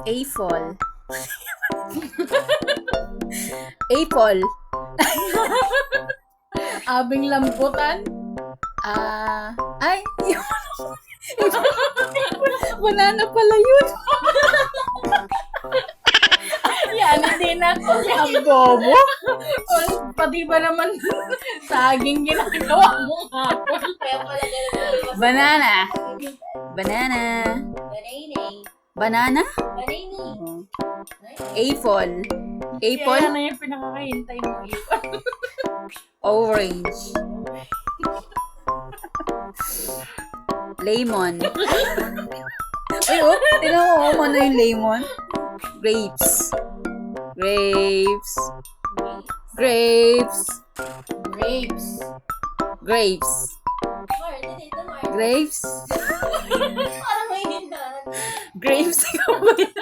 Apple. Apple. Abing lambutan. Ay, banana pala yun. Yan, hindi na. Ang bobo. Pati ba naman saging ginagawa mong hapon? Banana. Banana. Banana? Apple. Apple? Kaya na yung pinakakahintay mo. Orange. Lemon. Ay, oh, tinan mo, ano yung lemon? Grapes. Grapes. Grapes. Grapes. Grapes. Grapes. Parang may hinaan. Grapes. Ikaw ba yan?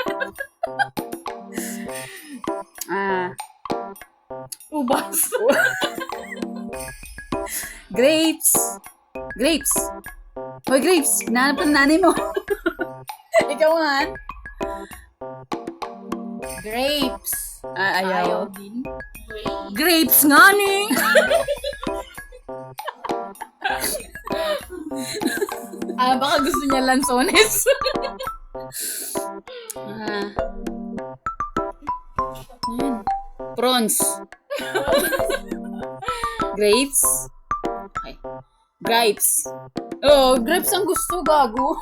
Ubas. Grapes. Grapes. Hoy, grapes. Hinahanap ng nanay mo. Ikaw nga. Grapes. Ayaw. din. Grapes nga ni. Baka gusto niya lansones. Prawns. Grapes. Okay. Grapes. Oh, grapes ang gusto, gago.